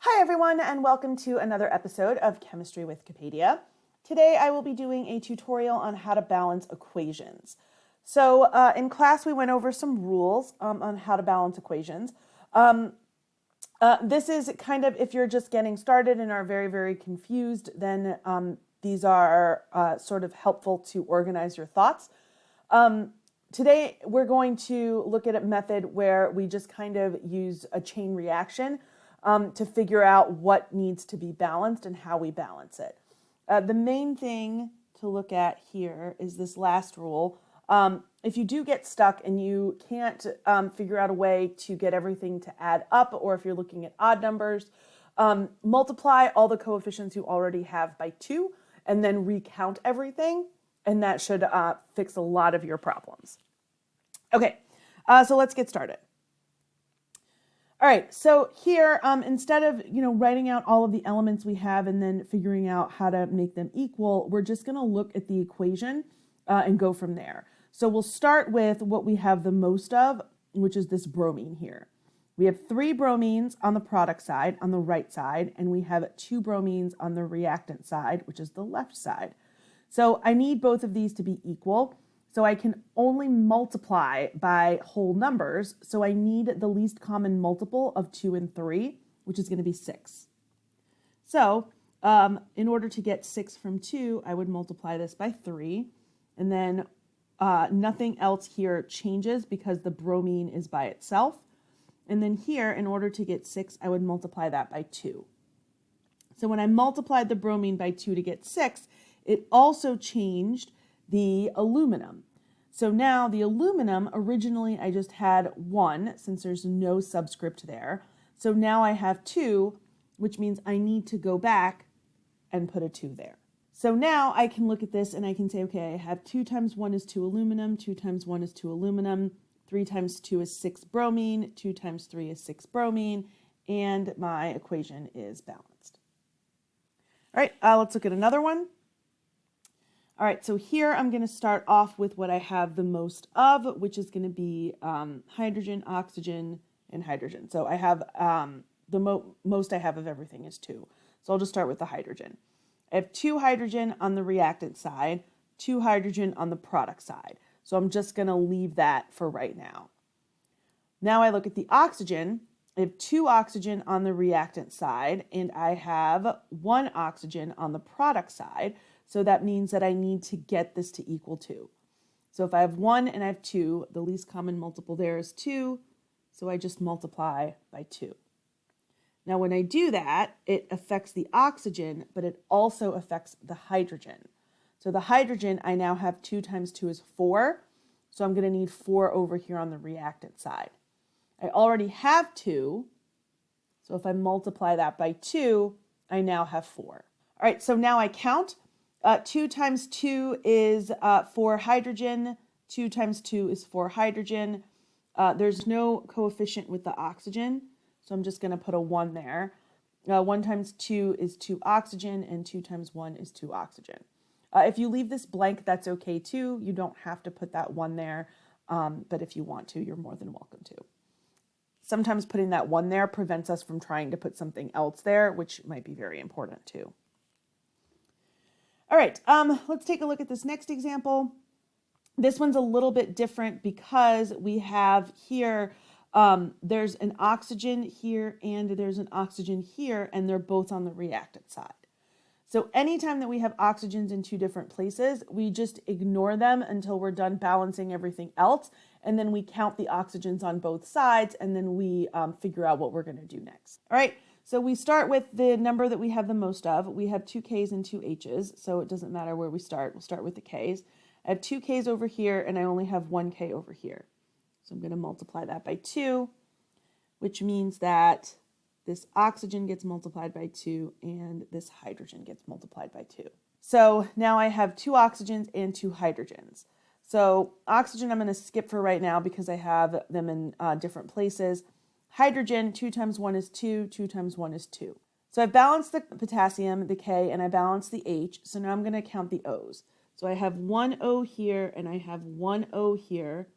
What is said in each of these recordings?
Hi everyone, and welcome to another episode of Chemistry with Capadia. Today I will be doing a tutorial on how to balance equations. So in class we went over some rules on how to balance equations. This is kind of, if you're just getting started and are very, very confused, then these are sort of helpful to organize your thoughts. Today we're going to look at a method where we just kind of use a chain reaction to figure out what needs to be balanced and how we balance it. The main thing to look at here is this last rule. If you do get stuck and you can't figure out a way to get everything to add up, or if you're looking at odd numbers, multiply all the coefficients you already have by 2 and then recount everything, and that should fix a lot of your problems. Okay, so let's get started. All right, so here, instead of writing out all of the elements we have and then figuring out how to make them equal, we're just going to look at the equation and go from there. So we'll start with what we have the most of, which is this bromine here. We have 3 bromines on the product side, on the right side, and we have 2 bromines on the reactant side, which is the left side. So I need both of these to be equal. So I can only multiply by whole numbers. So I need the least common multiple of 2 and 3, which is going to be 6. So in order to get 6 from 2, I would multiply this by 3. And then nothing else here changes because the bromine is by itself. And then here, in order to get 6, I would multiply that by 2. So when I multiplied the bromine by 2 to get 6, it also changed the aluminum. So now the aluminum, originally I just had 1 since there's no subscript there. So now I have 2, which means I need to go back and put a 2 there. So now I can look at this and I can say, okay, I have 2 times 1 is 2 aluminum, 2 times 1 is 2 aluminum, 3 times 2 is 6 bromine, 2 times 3 is 6 bromine, and my equation is balanced. All right, let's look at another one. All right, so here I'm going to start off with what I have the most of, which is going to be hydrogen, oxygen, and hydrogen. So I have the most I have of everything is 2. So I'll just start with the hydrogen. I have 2 hydrogen on the reactant side, 2 hydrogen on the product side. So I'm just going to leave that for right now. Now I look at the oxygen. I have 2 oxygen on the reactant side, and I have 1 oxygen on the product side. So that means that I need to get this to equal 2. So if I have 1 and I have 2, the least common multiple there is 2. So I just multiply by 2. Now when I do that, it affects the oxygen, but it also affects the hydrogen. So the hydrogen, I now have 2 times 2 is 4. So I'm going to need 4 over here on the reactant side. I already have 2. So if I multiply that by 2, I now have 4. All right, so now I count. 2 times 2 is 4 hydrogen. 2 times 2 is 4 hydrogen. There's no coefficient with the oxygen, so I'm just going to put a 1 there. 1 times 2 is 2 oxygen, and 2 times 1 is 2 oxygen. If you leave this blank, that's okay too. You don't have to put that 1 there, but if you want to, you're more than welcome to. Sometimes putting that 1 there prevents us from trying to put something else there, which might be very important too. All right, let's take a look at this next example. This one's a little bit different because we have here, there's an oxygen here and there's an oxygen here, and they're both on the reactant side. So anytime that we have oxygens in 2 different places, we just ignore them until we're done balancing everything else, and then we count the oxygens on both sides, and then we figure out what we're going to do next. All right. So we start with the number that we have the most of. We have 2 Ks and 2 Hs, so it doesn't matter where we start. We'll start with the Ks. I have 2 Ks over here, and I only have 1 K over here. So I'm going to multiply that by 2, which means that this oxygen gets multiplied by 2, and this hydrogen gets multiplied by 2. So now I have 2 oxygens and 2 hydrogens. So oxygen I'm going to skip for right now because I have them in different places. Hydrogen, 2 times 1 is 2, 2 times 1 is 2. So I've balanced the potassium, the K, and I balanced the H. So now I'm going to count the O's. So I have 1 O here and I have 1 O here,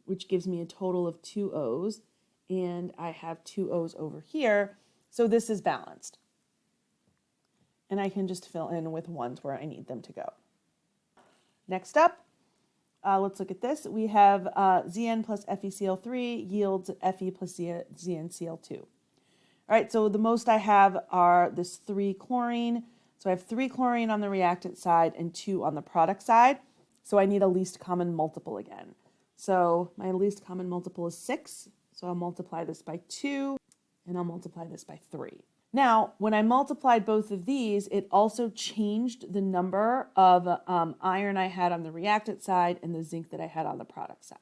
which gives me a total of 2 O's. And I have 2 O's over here. So this is balanced. And I can just fill in with ones where I need them to go. Next up, let's look at this. We have Zn plus FeCl3 yields Fe plus ZnCl2. All right, so the most I have are this 3 chlorine. So I have 3 chlorine on the reactant side and 2 on the product side. So I need a least common multiple again. So my least common multiple is 6. So I'll multiply this by 2 and I'll multiply this by 3. Now, when I multiplied both of these, it also changed the number of iron I had on the reactant side and the zinc that I had on the product side.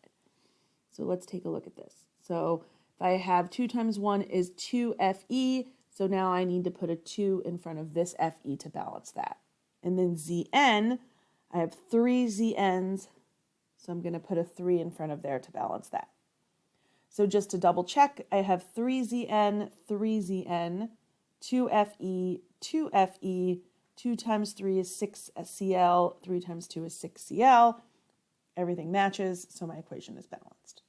So let's take a look at this. So if I have 2 times 1 is 2 Fe, so now I need to put a 2 in front of this Fe to balance that. And then Zn, I have 3 Zns, so I'm going to put a 3 in front of there to balance that. So just to double check, I have 3 Zn, 3 Zn, 2 Fe, 2 Fe, 2 times 3 is 6 Cl, 3 times 2 is 6 Cl. Everything matches, so my equation is balanced.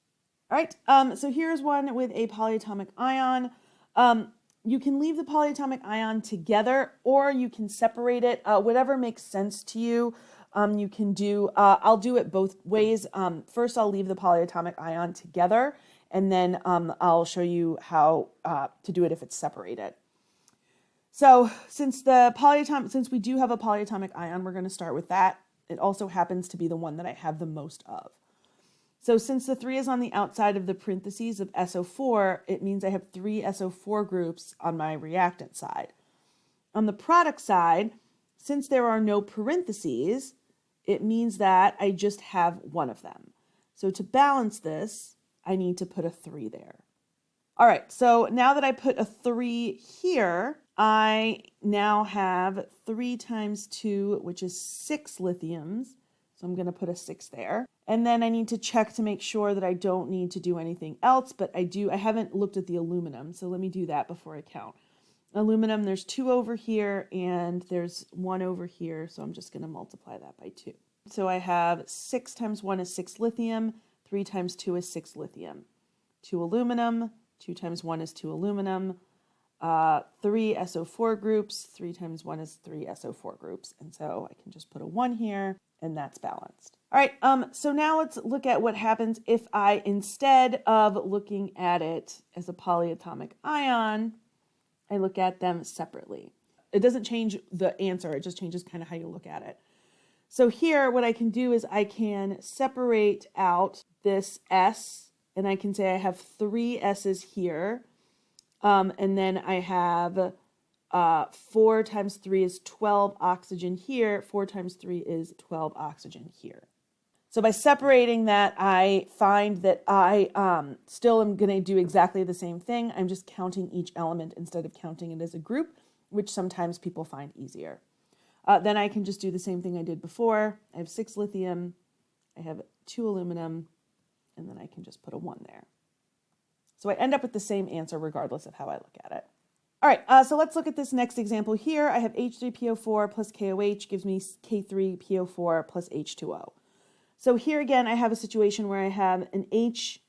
All right, so here's one with a polyatomic ion. You can leave the polyatomic ion together or you can separate it, whatever makes sense to you. You can do, I'll do it both ways. First, I'll leave the polyatomic ion together, and then I'll show you how to do it if it's separated. So since we do have a polyatomic ion, we're going to start with that. It also happens to be the one that I have the most of. So since the 3 is on the outside of the parentheses of SO4, it means I have 3 SO4 groups on my reactant side. On the product side, since there are no parentheses, it means that I just have one of them. So to balance this, I need to put a 3 there. All right, so now that I put a 3 here, I now have 3 times 2, which is 6 lithiums. So I'm going to put a 6 there. And then I need to check to make sure that I don't need to do anything else, but I haven't looked at the aluminum, so let me do that before I count. Aluminum, there's 2 over here and there's 1 over here, so I'm just going to multiply that by 2. So I have 6 times 1 is 6 lithium, 3 times 2 is 6 lithium. 2 aluminum, 2 times 1 is 2 aluminum, 3 SO4 groups, 3 times 1 is 3 SO4 groups, and so I can just put a 1 here, and that's balanced. All right, so now let's look at what happens if I, instead of looking at it as a polyatomic ion, I look at them separately. It doesn't change the answer, it just changes kind of how you look at it. So here, what I can do is I can separate out this S, and I can say I have 3 S's here, and then I have 4 times 3 is 12 oxygen here, 4 times 3 is 12 oxygen here. So by separating that, I find that I still am going to do exactly the same thing. I'm just counting each element instead of counting it as a group, which sometimes people find easier. Then I can just do the same thing I did before. I have 6 lithium, I have 2 aluminum, and then I can just put a 1 there. So I end up with the same answer regardless of how I look at it. All right, so let's look at this next example here. I have H3PO4 plus KOH gives me K3PO4 plus H2O. So here again, I have a situation where I have an H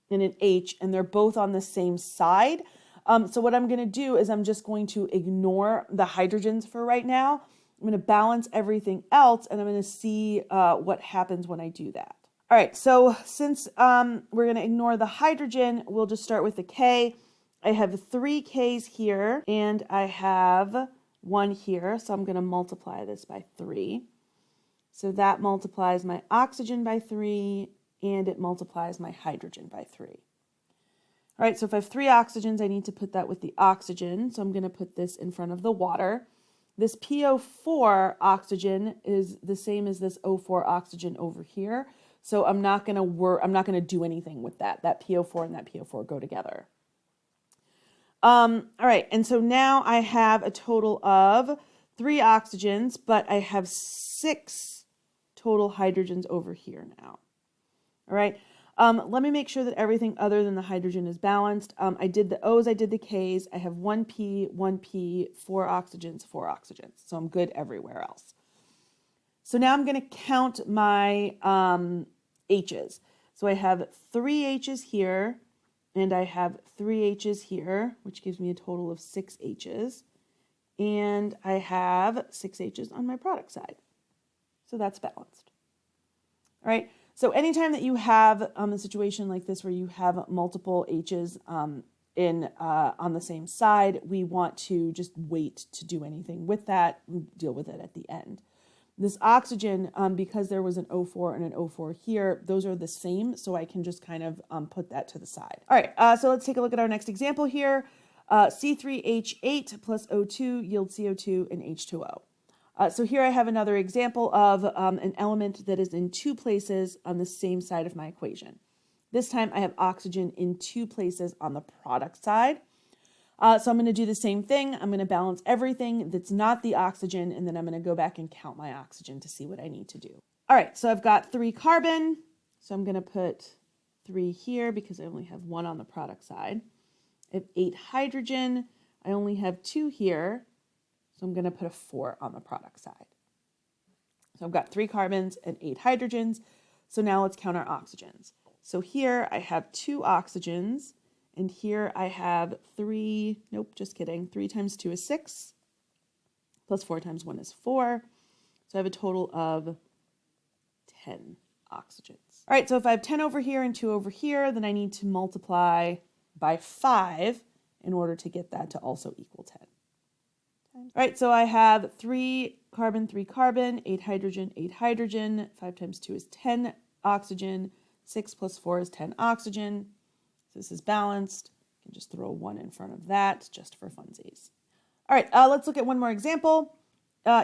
and an H, and they're both on the same side. So what I'm going to do is I'm just going to ignore the hydrogens for right now. I'm going to balance everything else, and I'm going to see what happens when I do that. All right, so since we're going to ignore the hydrogen, we'll just start with the K. I have 3 Ks here, and I have 1 here, so I'm going to multiply this by 3. So that multiplies my oxygen by 3, and it multiplies my hydrogen by 3. All right, so if I have 3 oxygens, I need to put that with the oxygen, so I'm going to put this in front of the water. This PO4 oxygen is the same as this O4 oxygen over here, so I'm not going to do anything with that. That PO4 and that PO4 go together. All right, and so now I have a total of 3 oxygens, but I have 6 total hydrogens over here now. All right, let me make sure that everything other than the hydrogen is balanced. I did the O's, I did the K's. I have 1P, 4 oxygens, 4 oxygens. So I'm good everywhere else. So now I'm going to count my H's. So I have 3 H's here, and I have 3 H's here, which gives me a total of 6 H's. And I have 6 H's on my product side. So that's balanced. All right. So anytime that you have a situation like this where you have multiple H's on the same side, we want to just wait to do anything with that, deal with it at the end. This oxygen, because there was an O4 and an O4 here, those are the same, so I can just kind of put that to the side. All right, so let's take a look at our next example here. C3H8 plus O2 yields CO2 and H2O. So here I have another example of an element that is in 2 places on the same side of my equation. This time I have oxygen in 2 places on the product side. So I'm going to do the same thing. I'm going to balance everything that's not the oxygen, and then I'm going to go back and count my oxygen to see what I need to do. All right, so I've got 3 carbon. So I'm going to put 3 here because I only have 1 on the product side. I have 8 hydrogen. I only have 2 here. So I'm going to put a 4 on the product side. So I've got 3 carbons and 8 hydrogens. So now let's count our oxygens. So here I have 2 oxygens. And here I have 3, nope, just kidding. 3 times 2 is 6, plus 4 times 1 is 4. So I have a total of 10 oxygens. All right, so if I have 10 over here and 2 over here, then I need to multiply by 5 in order to get that to also equal 10. All right, so I have 3 carbon, 8 hydrogen, 8 hydrogen. 5 times 2 is 10 oxygen. 6 plus 4 is 10 oxygen. This is balanced. You can just throw a 1 in front of that just for funsies. All right, let's look at one more example.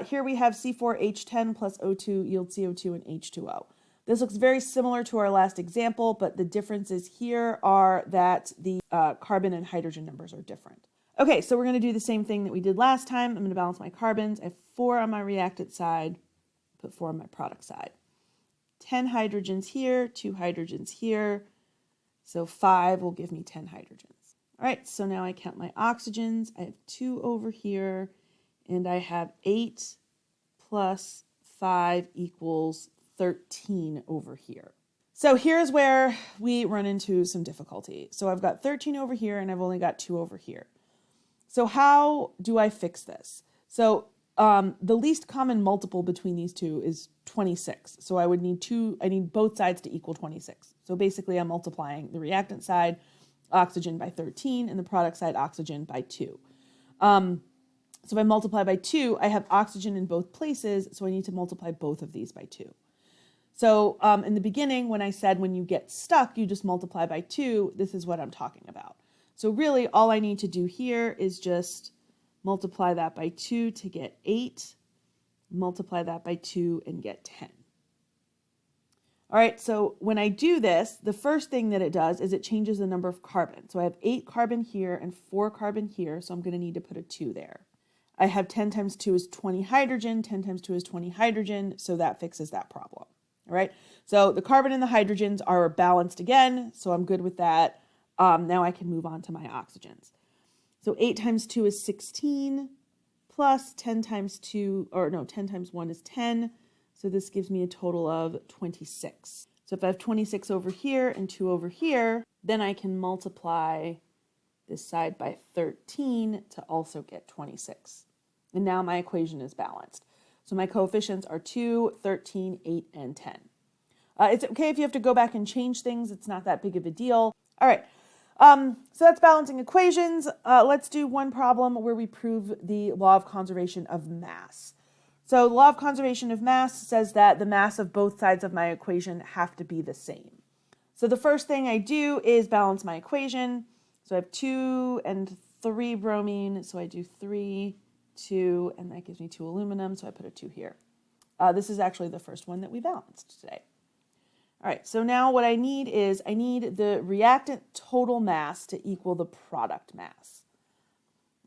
Here we have C4H10 plus O2 yields CO2 and H2O. This looks very similar to our last example, but the differences here are that the carbon and hydrogen numbers are different. Okay, so we're going to do the same thing that we did last time. I'm going to balance my carbons. I have 4 on my reactant side, put 4 on my product side. 10 hydrogens here, 2 hydrogens here. So 5 will give me 10 hydrogens. All right, so now I count my oxygens. I have 2 over here, and I have 8 plus 5 equals 13 over here. So here's where we run into some difficulty. So I've got 13 over here, and I've only got 2 over here. So how do I fix this? So the least common multiple between these two is 26. So I would need I need both sides to equal 26. So basically I'm multiplying the reactant side oxygen by 13 and the product side oxygen by 2. So if I multiply by 2, I have oxygen in both places, so I need to multiply both of these by 2. So in the beginning, when I said when you get stuck, you just multiply by 2, this is what I'm talking about. So really all I need to do here is just multiply that by 2 to get 8, multiply that by 2 and get 10. All right, so when I do this, the first thing that it does is it changes the number of carbon. So I have 8 carbon here and 4 carbon here, so I'm going to need to put a 2 there. I have 10 times 2 is 20 hydrogen, 10 times 2 is 20 hydrogen, so that fixes that problem. All right, so the carbon and the hydrogens are balanced again, so I'm good with that. Now I can move on to my oxygens. So 8 times 2 is 16, plus 10 times 1 is 10. So this gives me a total of 26. So if I have 26 over here and 2 over here, then I can multiply this side by 13 to also get 26. And now my equation is balanced. So my coefficients are 2, 13, 8, and 10. It's okay if you have to go back and change things. It's not that big of a deal. All right. So that's balancing equations. Let's do one problem where we prove the law of conservation of mass. So the law of conservation of mass says that the mass of both sides of my equation have to be the same. So the first thing I do is balance my equation. So I have 2 and 3 bromine. So I do 3, 2, and that gives me 2 aluminum. So I put a 2 here. This is actually the first one that we balanced today. All right, so now what I need is the reactant total mass to equal the product mass.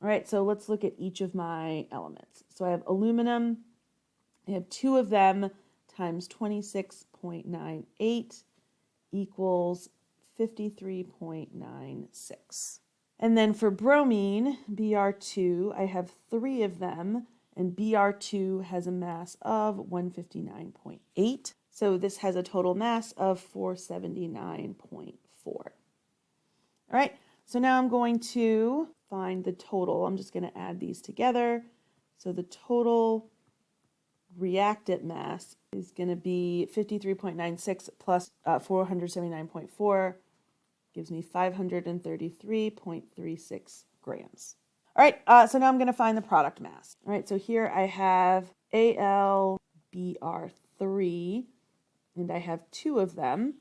All right, so let's look at each of my elements. So I have aluminum. I have 2 of them times 26.98 equals 53.96. And then for bromine, Br2, I have 3 of them, and Br2 has a mass of 159.8. So this has a total mass of 479.4. All All right, so now I'm going to find the total. I'm just going to add these together. So the total reactant mass is going to be 53.96 plus 479.4 gives me 533.36 grams. All right, so now I'm going to find the product mass. All right, so here I have AlBr3, and I have 2 of them.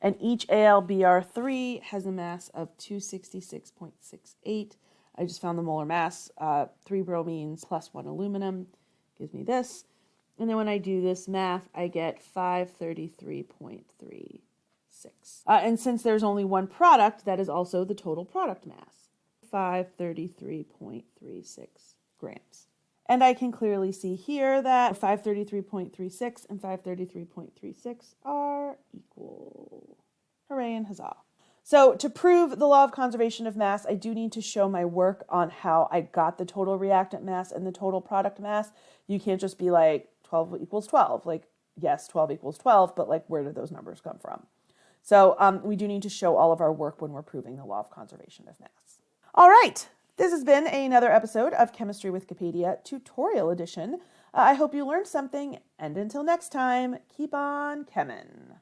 And each AlBr3 has a mass of 266.68. I just found the molar mass, 3 bromines plus 1 aluminum gives me this. And then when I do this math, I get 533.36. And since there's only one product, that is also the total product mass, 533.36 grams. And I can clearly see here that 533.36 and 533.36 are equal. Hooray and huzzah. So to prove the law of conservation of mass, I do need to show my work on how I got the total reactant mass and the total product mass. You can't just be like 12 equals 12. Like, yes, 12 equals 12, but like, where did those numbers come from? So we do need to show all of our work when we're proving the law of conservation of mass. All right. This has been another episode of Chemistry with Wikipedia, tutorial edition. I hope you learned something, and until next time, keep on chemin'.